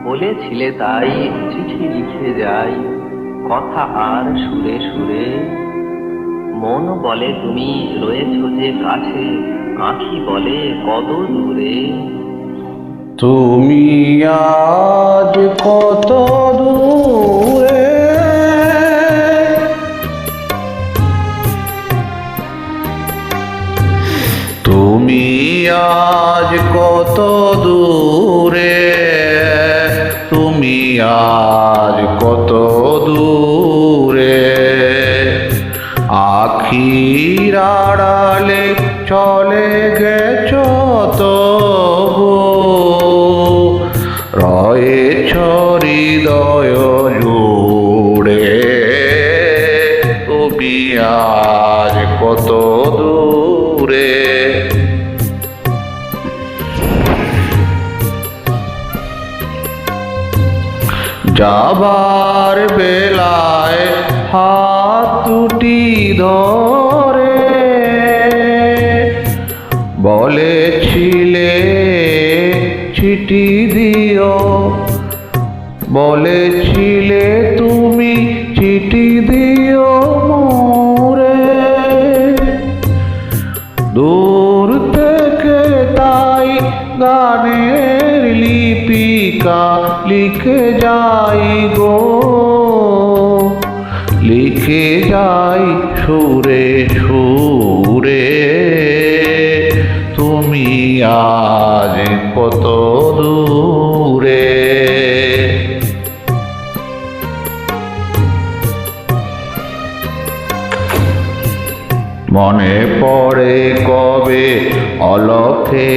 বলেছিলে তাই চিঠি লিখে যাই, কথা আর সুরে সুরে। মন বলে তুমি রয়েছ যে কাছে, আঁখি বলে কত দূরে। তুমি আজ কত দূরে, তুমি আজ কত দূরে, তুমি আজ কত দূরে। আখির আড়ালে চলে গেছ তবু, রয়েছ হৃদয় জুড়ে। তুমি আজ কত দূরে। যাবার বেলায় হাত দুটি ধরে বলেছিলে চিঠি দিও, বলেছিলে তুমি চিঠি দিও মোরে। দূর থেকে তাই গানের লিপিকা লিখে যাই গো, লিখে যাই সুরে সুরে। তুমি আজ কত দূরে। মনে পড়ে কবে অলক্ষে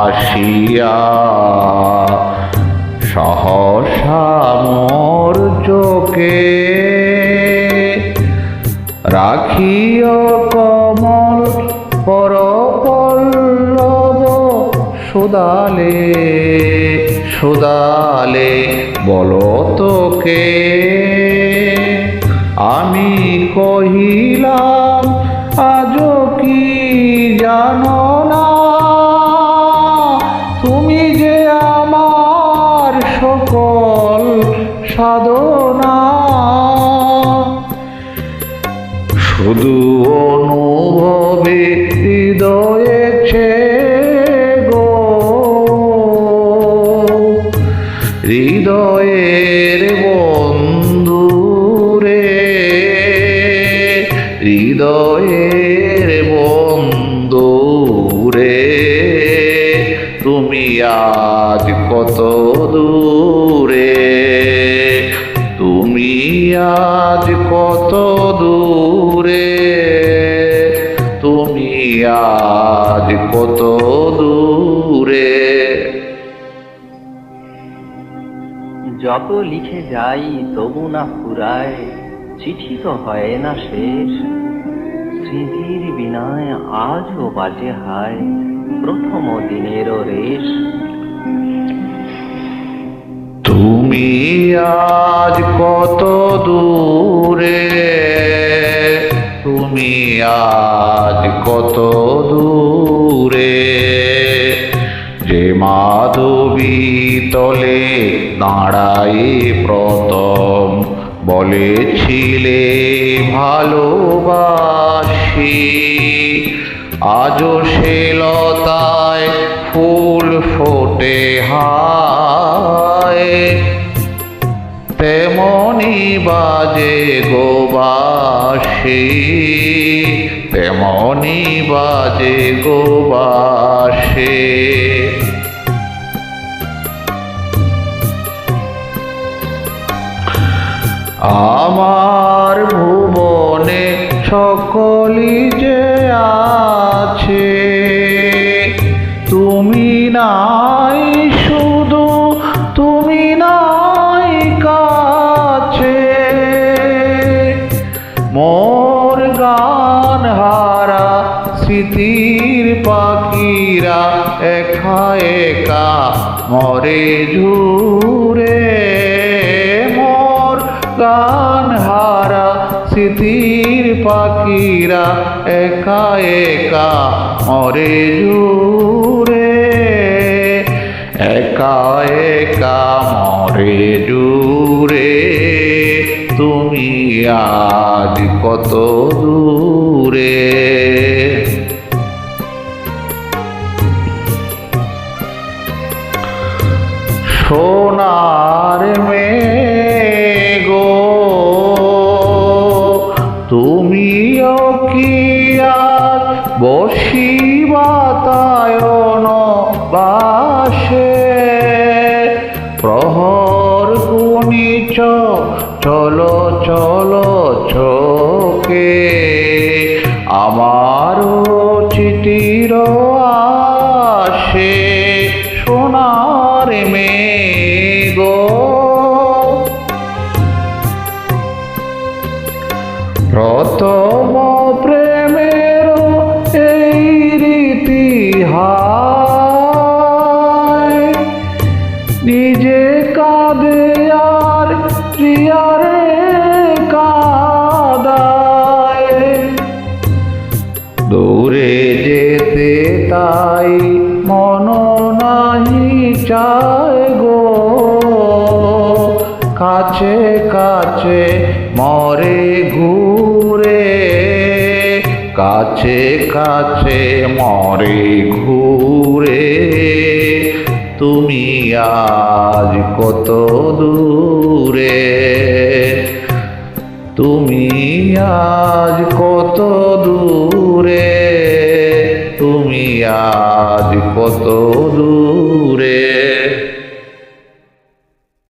আসিয়া, সহসা মোর চোখে রাখিও কমল করপল্লব সুদালে সুদালে। বলো তোকে আমি কহিলাম আজও কি জানো না, তুমি যে আমার সকল সাধনা। শুধু অনুভবে হৃদয়েছে গো, হৃদয়ের বন্ধু রে, হৃদয়ের বন্ধু রে। তুমি আজ কত দূরে, তুমি আজ কত দূরে, তুমি আজ কত দূরে। যত লিখে যাই তবু না ফুরায়, চিঠি তো হয় না শেষ। স্মৃতির বিনায় আজও বাজে হায় প্রথম দিনেরও রেশ। তুমি আজ কত দূরে, তুমি আজ কত দূরে। যে মাধবী তলে দাঁড়াই প্রথম বলেছিলে ভালোবাসি, আজও সে লতায় ফুল ফোটে হায়। তেমনি বাজে গো বাঁশি, তেমনি বাজে গো বাঁশি। আমার ভুবনে সকলি যে আছে, তুমি নাই শুধু, তুমি নাই কাছে। মোর গান হারা স্মৃতির পাখিরা একা একা মরে ঝুরে। মোর গান হারা স্মৃতির পাখিরা একা একা মরে জুড়ে, একা একা মরে জুড়ে তুমি আজ কত দূরে। সোনার মেঘো তুমিও কি আজ বসিবাতায়ন বাসে প্রহর গুনিচ চলো চলো চোখে আমারও চিঠির আসে। সোনার মেঘো প্রথম প্রেমের এই রীতি হায় নিজে কাঁদে আর প্রিয়ারে কাঁদায়। দূরে যেতে তাই মন নাহি চায় গো কাছে কাছে মরে ঘুরে কাছে কাছে মরে ঘুরে। তুমি আজ কত দূরে তুমি আজ কত দূরে তুমি আজ কত দূরে।